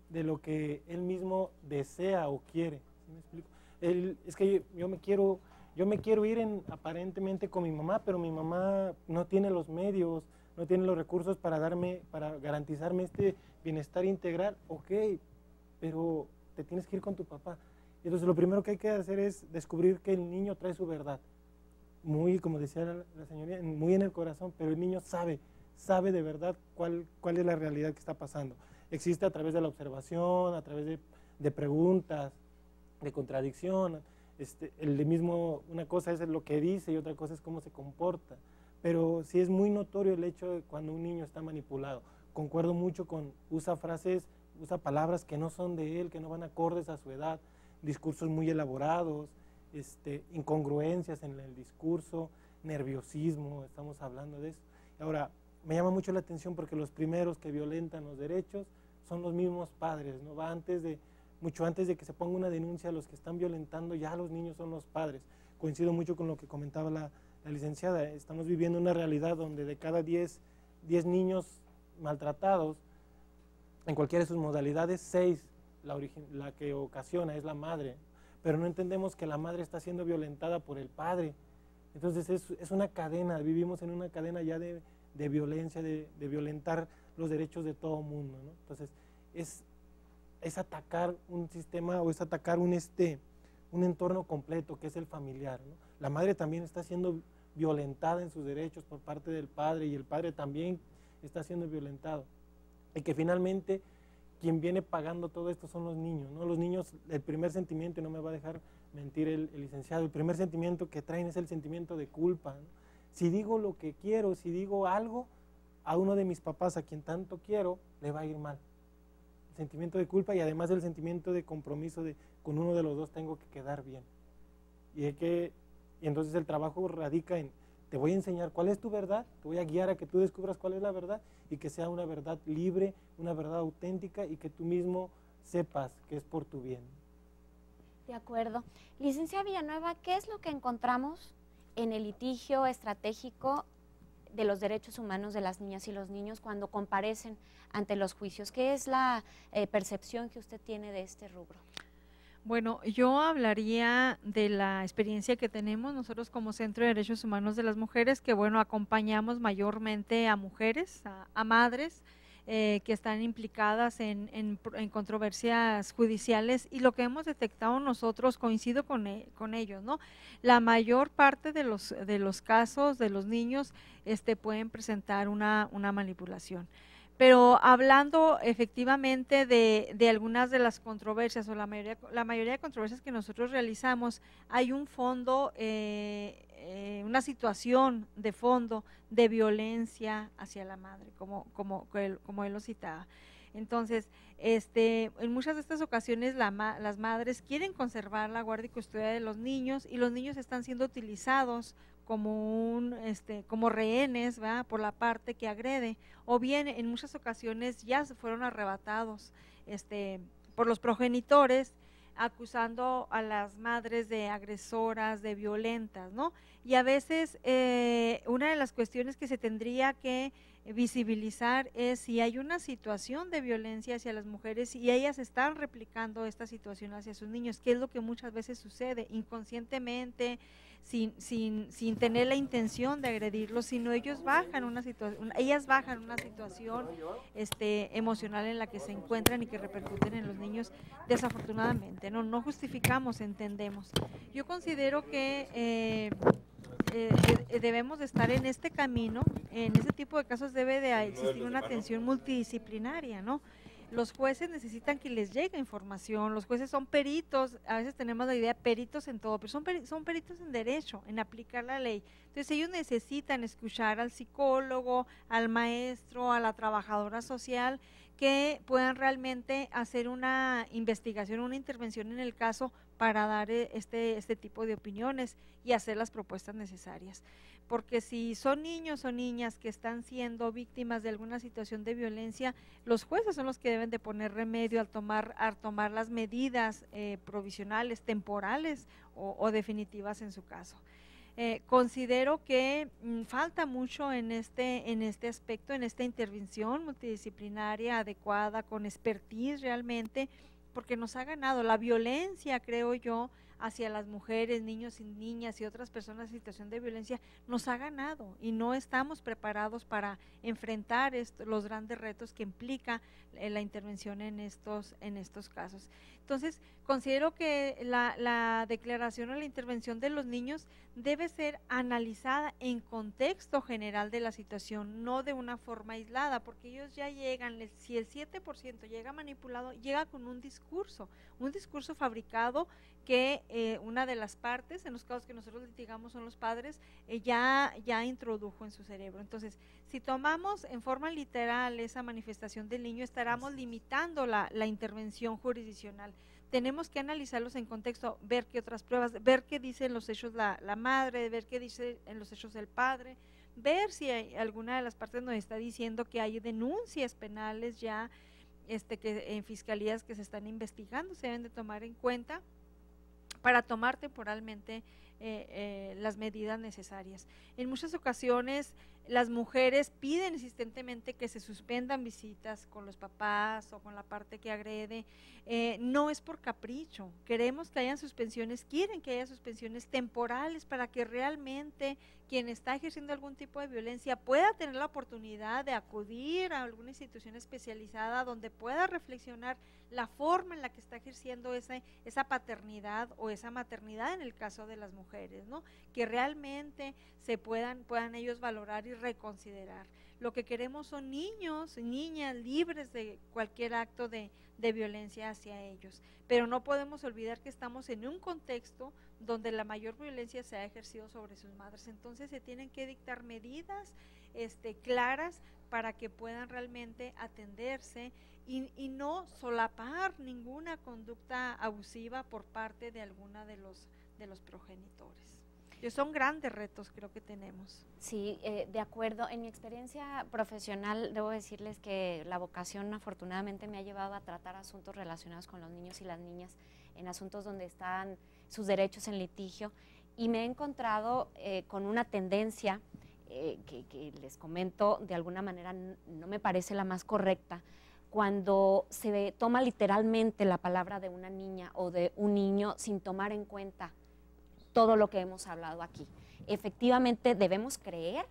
de lo que él mismo desea o quiere, ¿sí me explico? Es que yo me quiero ir aparentemente con mi mamá, pero mi mamá no tiene los medios, no tiene los recursos para garantizarme este bienestar integral. Ok, pero te tienes que ir con tu papá. Entonces lo primero que hay que hacer es descubrir que el niño trae su verdad, muy, como decía la señoría, muy en el corazón, pero el niño sabe de verdad cuál es la realidad que está pasando. Existe a través de la observación, a través de preguntas, de contradicción. Una cosa es lo que dice y otra cosa es cómo se comporta. Pero sí es muy notorio el hecho de cuando un niño está manipulado. Concuerdo mucho usa palabras que no son de él, que no van acordes a su edad, discursos muy elaborados, incongruencias en el discurso, nerviosismo, estamos hablando de eso. Ahora, me llama mucho la atención porque los primeros que violentan los derechos son los mismos padres, ¿no? Mucho antes de que se ponga una denuncia, los que están violentando ya los niños son los padres. Coincido mucho con lo que comentaba la licenciada. Estamos viviendo una realidad donde de cada 10 niños maltratados, en cualquiera de sus modalidades, 6, la que ocasiona es la madre. Pero no entendemos que la madre está siendo violentada por el padre. Entonces es una cadena, vivimos en una cadena ya de violencia, de violentar los derechos de todo mundo, ¿no? Entonces es atacar un sistema o es atacar un entorno completo que es el familiar, ¿no? La madre también está siendo violentada en sus derechos por parte del padre y el padre también está siendo violentado. Y que finalmente quien viene pagando todo esto son los niños, ¿no? Los niños, el primer sentimiento, y no me va a dejar mentir el licenciado, el primer sentimiento que traen es el sentimiento de culpa, ¿no? Si digo lo que quiero, si digo algo, a uno de mis papás, a quien tanto quiero, le va a ir mal. El sentimiento de culpa y además el sentimiento de compromiso con uno de los dos tengo que quedar bien. Y entonces el trabajo radica en, te voy a enseñar cuál es tu verdad, te voy a guiar a que tú descubras cuál es la verdad y que sea una verdad libre, una verdad auténtica y que tú mismo sepas que es por tu bien.
De acuerdo. Licenciada Villanueva, ¿qué es lo que encontramos en el litigio estratégico de los derechos humanos de las niñas y los niños cuando comparecen ante los juicios? ¿Qué es la percepción que usted tiene de este rubro?
Bueno, yo hablaría de la experiencia que tenemos nosotros como Centro de Derechos Humanos de las Mujeres, que bueno, acompañamos mayormente a mujeres, a madres que están implicadas en controversias judiciales, y lo que hemos detectado nosotros, coincido con ellos, ¿no? La mayor parte de los casos de los niños pueden presentar una manipulación. Pero hablando efectivamente de algunas de las controversias o la mayoría de controversias que nosotros realizamos, hay un fondo, una situación de fondo de violencia hacia la madre, como él lo citaba. Entonces, en muchas de estas ocasiones las madres quieren conservar la guardia y custodia de los niños y los niños están siendo utilizados como rehenes, ¿verdad?, por la parte que agrede, o bien en muchas ocasiones ya se fueron arrebatados por los progenitores, acusando a las madres de agresoras, de violentas, ¿no? Y a veces una de las cuestiones que se tendría que visibilizar es si hay una situación de violencia hacia las mujeres y ellas están replicando esta situación hacia sus niños, que es lo que muchas veces sucede inconscientemente, sin tener la intención de agredirlos, sino ellas bajan una situación emocional en la que se encuentran y que repercuten en los niños, desafortunadamente. No justificamos, entendemos. Yo considero que debemos de estar en este camino. En este tipo de casos debe de existir una atención multidisciplinaria, ¿no? Los jueces necesitan que les llegue información, los jueces son peritos, a veces tenemos la idea de peritos en todo, pero son peritos en derecho, en aplicar la ley. Entonces ellos necesitan escuchar al psicólogo, al maestro, a la trabajadora social, que puedan realmente hacer una investigación, una intervención en el caso para dar este tipo de opiniones y hacer las propuestas necesarias. Porque si son niños o niñas que están siendo víctimas de alguna situación de violencia, los jueces son los que deben de poner remedio al tomar las medidas provisionales, temporales o definitivas en su caso. Considero que falta mucho en este aspecto, en esta intervención multidisciplinaria adecuada, con expertise realmente, porque nos ha ganado la violencia, creo yo, hacia las mujeres, niños y niñas y otras personas en situación de violencia, nos ha ganado y no estamos preparados para enfrentar los grandes retos que implica la intervención en estos casos. Entonces, considero que la declaración o la intervención de los niños debe ser analizada en contexto general de la situación, no de una forma aislada, porque ellos ya llegan, si el 7% llega manipulado, llega con un discurso fabricado que una de las partes, en los casos que nosotros litigamos son los padres, ya introdujo en su cerebro. Entonces, si tomamos en forma literal esa manifestación del niño, estaremos limitando la intervención jurisdiccional. Tenemos que analizarlos en contexto, ver qué otras pruebas, ver qué dicen los hechos la madre, ver qué dice en los hechos el padre, ver si alguna de las partes nos está diciendo que hay denuncias penales ya que en fiscalías que se están investigando, se deben de tomar en cuenta para tomar temporalmente las medidas necesarias. En muchas ocasiones las mujeres piden insistentemente que se suspendan visitas con los papás o con la parte que agrede. No es por capricho, queremos que hayan suspensiones, quieren que haya suspensiones temporales para que realmente quien está ejerciendo algún tipo de violencia pueda tener la oportunidad de acudir a alguna institución especializada donde pueda reflexionar la forma en la que está ejerciendo esa paternidad o esa maternidad en el caso de las mujeres, ¿no? Que realmente se puedan ellos valorar y reconsiderar. Lo que queremos son niños y niñas libres de cualquier acto de violencia hacia ellos, pero no podemos olvidar que estamos en un contexto donde la mayor violencia se ha ejercido sobre sus madres. Entonces se tienen que dictar medidas claras para que puedan realmente atenderse y no solapar ninguna conducta abusiva por parte de alguna de los progenitores. Son grandes retos, creo que tenemos.
Sí, de acuerdo. En mi experiencia profesional, debo decirles que la vocación afortunadamente me ha llevado a tratar asuntos relacionados con los niños y las niñas, en asuntos donde están sus derechos en litigio, y me he encontrado con una tendencia que les comento, de alguna manera no me parece la más correcta, cuando se toma literalmente la palabra de una niña o de un niño sin tomar en cuenta todo lo que hemos hablado aquí. Efectivamente debemos creer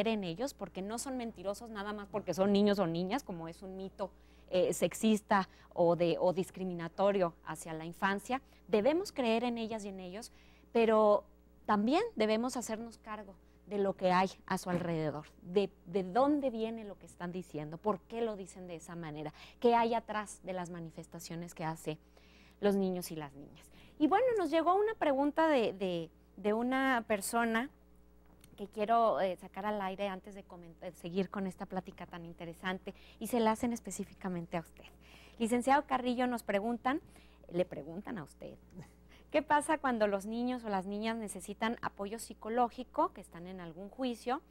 en ellos, porque no son mentirosos nada más porque son niños o niñas, como es un mito sexista o discriminatorio hacia la infancia. Debemos creer en ellas y en ellos, pero también debemos hacernos cargo de lo que hay a su alrededor, de dónde viene lo que están diciendo, por qué lo dicen de esa manera, qué hay atrás de las manifestaciones que hacen los niños y las niñas. Y bueno, nos llegó una pregunta de una persona que quiero sacar al aire antes de seguir con esta plática tan interesante, y se la hacen específicamente a usted. Licenciado Carrillo, le preguntan a usted, ¿qué pasa cuando los niños o las niñas necesitan apoyo psicológico, que están en algún juicio,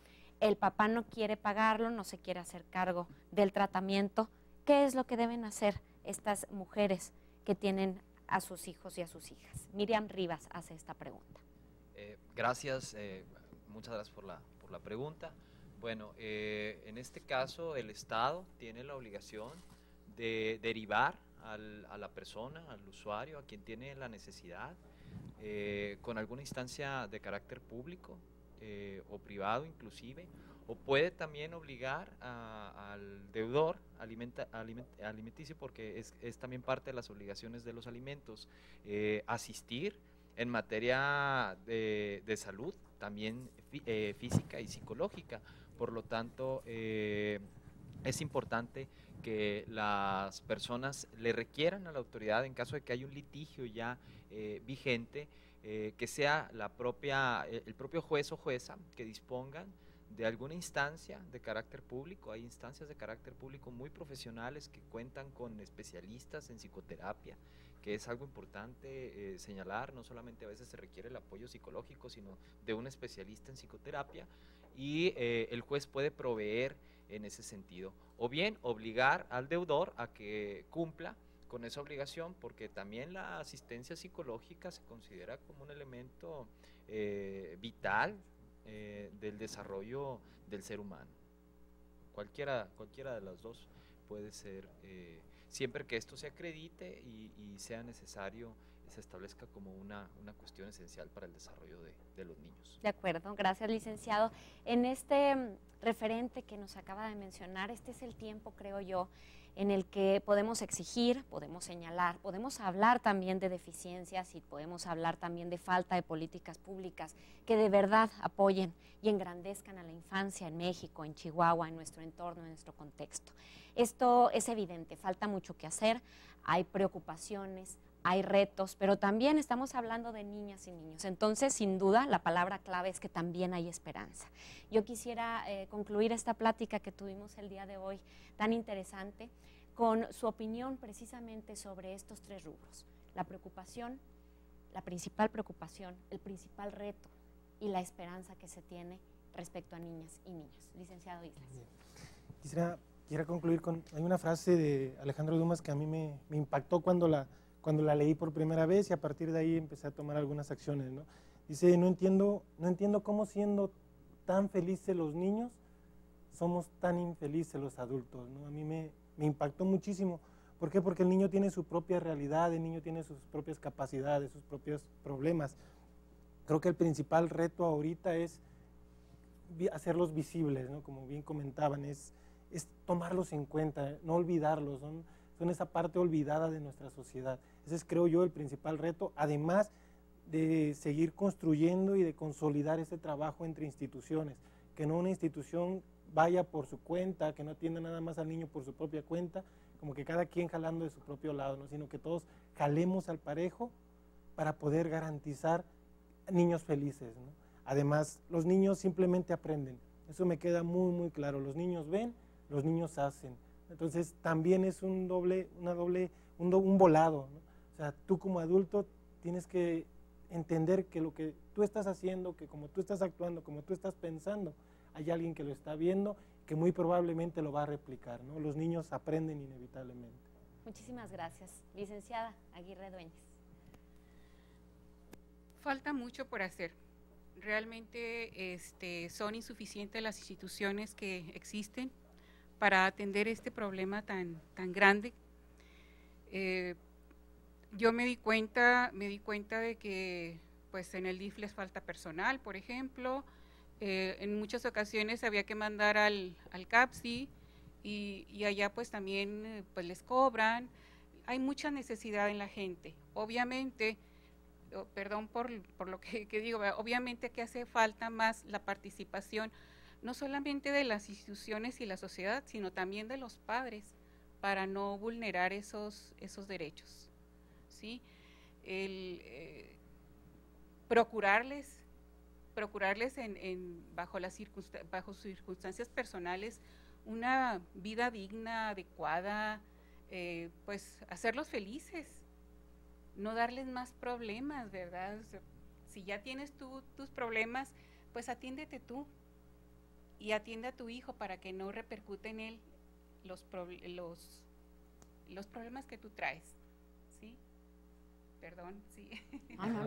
el papá no quiere pagarlo, no se quiere hacer cargo del tratamiento? ¿Qué es lo que deben hacer estas mujeres que tienen a sus hijos y a sus hijas? Miriam Rivas hace esta pregunta.
Gracias, muchas gracias por la pregunta. Bueno, en este caso el Estado tiene la obligación de derivar a la persona, al usuario, a quien tiene la necesidad, con alguna instancia de carácter público o privado inclusive, o puede también obligar al deudor alimenticio, porque es también parte de las obligaciones de los alimentos, asistir en materia de salud, también física y psicológica. Por lo tanto, es importante que las personas le requieran a la autoridad, en caso de que haya un litigio ya vigente, que sea el propio juez o jueza que dispongan de alguna instancia de carácter público. Hay instancias de carácter público muy profesionales que cuentan con especialistas en psicoterapia, que es algo importante señalar. No solamente a veces se requiere el apoyo psicológico, sino de un especialista en psicoterapia, y el juez puede proveer en ese sentido, o bien obligar al deudor a que cumpla con esa obligación, porque también la asistencia psicológica se considera como un elemento vital del desarrollo del ser humano. Cualquiera de las dos puede ser, siempre que esto se acredite y sea necesario, se establezca como una cuestión esencial para el desarrollo de los niños.
De acuerdo, gracias, licenciado. En este referente que nos acaba de mencionar, este es el tiempo, creo yo, en el que podemos exigir, podemos señalar, podemos hablar también de deficiencias, y podemos hablar también de falta de políticas públicas que de verdad apoyen y engrandezcan a la infancia en México, en Chihuahua, en nuestro entorno, en nuestro contexto. Esto es evidente, falta mucho que hacer, hay preocupaciones, hay retos, pero también estamos hablando de niñas y niños. Entonces, sin duda, la palabra clave es que también hay esperanza. Yo quisiera concluir esta plática que tuvimos el día de hoy, tan interesante, con su opinión precisamente sobre estos tres rubros: la preocupación, la principal preocupación, el principal reto y la esperanza que se tiene respecto a niñas y niños. Licenciado Islas.
Quisiera concluir con, hay una frase de Alejandro Dumas que a mí me impactó cuando la leí por primera vez, y a partir de ahí empecé a tomar algunas acciones, ¿no? Dice, no entiendo cómo, siendo tan felices los niños, somos tan infelices los adultos, ¿no? A mí me impactó muchísimo. ¿Por qué? Porque el niño tiene su propia realidad, el niño tiene sus propias capacidades, sus propios problemas. Creo que el principal reto ahorita es hacerlos visibles, ¿no? Como bien comentaban, es tomarlos en cuenta, no olvidarlos, son esa parte olvidada de nuestra sociedad. Ese es, creo yo, el principal reto, además de seguir construyendo y de consolidar ese trabajo entre instituciones, que no una institución vaya por su cuenta, que no atienda nada más al niño por su propia cuenta, como que cada quien jalando de su propio lado, ¿no? Sino que todos jalemos al parejo para poder garantizar niños felices, ¿no? Además, los niños simplemente aprenden, eso me queda muy, muy claro. Los niños ven, los niños hacen. Entonces también es un volado, ¿no? O sea, tú como adulto tienes que entender que lo que tú estás haciendo, que como tú estás actuando, como tú estás pensando, hay alguien que lo está viendo, que muy probablemente lo va a replicar, ¿no? Los niños aprenden inevitablemente.
Muchísimas gracias. Licenciada Aguirre Dueñas.
Falta mucho por hacer. Realmente son insuficientes las instituciones que existen para atender este problema tan grande. Yo me di cuenta de que pues en el DIF les falta personal, por ejemplo. En muchas ocasiones había que mandar al CAPSI y allá pues también pues les cobran. Hay mucha necesidad en la gente. Obviamente perdón por lo que digo, obviamente que hace falta más la participación, no solamente de las instituciones y la sociedad, sino también de los padres, para no vulnerar esos derechos, ¿sí? Procurarles bajo circunstancias personales una vida digna, adecuada, pues hacerlos felices, no darles más problemas, ¿verdad? O sea, si ya tienes tú tus problemas, pues atiéndete tú y atiende a tu hijo para que no repercute en él los problemas que tú traes, ¿sí? Perdón, sí.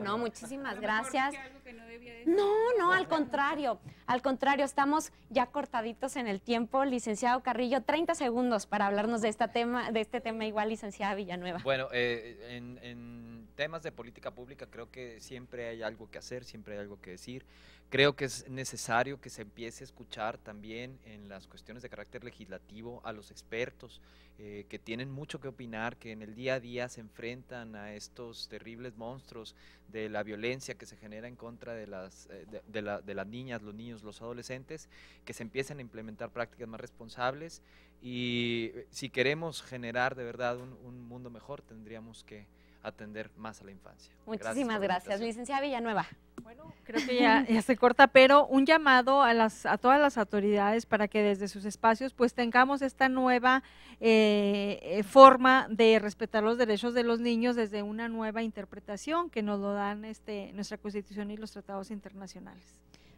No, muchísimas
A lo mejor
gracias.
dije algo que no debía decir.
No, al contrario, estamos ya cortaditos en el tiempo. Licenciado Carrillo, 30 segundos para hablarnos de este tema igual, licenciada Villanueva.
Bueno, en temas de política pública creo que siempre hay algo que hacer, siempre hay algo que decir. Creo que es necesario que se empiece a escuchar también en las cuestiones de carácter legislativo a los expertos que tienen mucho que opinar, que en el día a día se enfrentan a estos terribles monstruos de la violencia que se genera en contra de las niñas, los niños, los adolescentes, que se empiecen a implementar prácticas más responsables, y si queremos generar de verdad un mundo mejor, tendríamos que atender más a la infancia.
Muchísimas gracias. Licenciada Villanueva.
Bueno, creo que ya se corta, pero un llamado a todas las autoridades para que desde sus espacios pues tengamos esta nueva forma de respetar los derechos de los niños desde una nueva interpretación que nos lo dan nuestra Constitución y los tratados internacionales.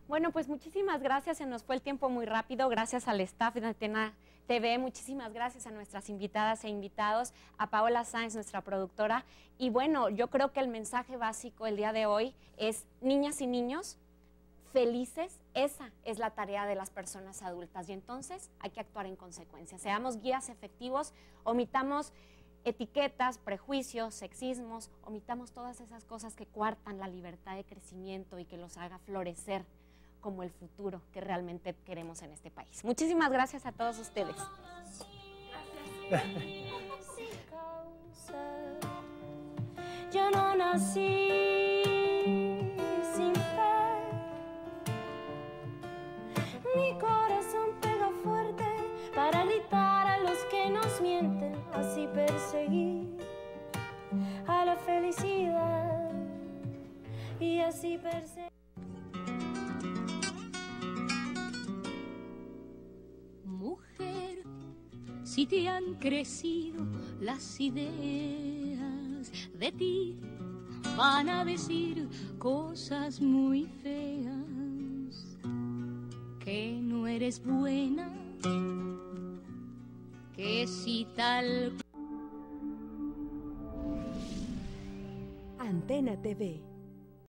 Bueno, pues muchísimas gracias, se nos fue el tiempo muy rápido, gracias al staff de Antena TV, muchísimas gracias a nuestras invitadas e invitados, a Paola Sáenz, nuestra productora, y bueno, yo creo que el mensaje básico el día de hoy es: niñas y niños felices, esa es la tarea de las personas adultas, y entonces hay que actuar en consecuencia, seamos guías efectivos, omitamos etiquetas, prejuicios, sexismos, omitamos todas esas cosas que coartan la libertad de crecimiento y que los haga florecer como el futuro que realmente queremos en este país. Muchísimas gracias a todos ustedes.
Yo no nací sin fe, mi corazón pega fuerte para gritar a los que nos mienten, así perseguir a la felicidad y así perseguir.
Mujer, si te han crecido las ideas, de ti van a decir cosas muy feas, que no eres buena, que si tal.
Antena TV.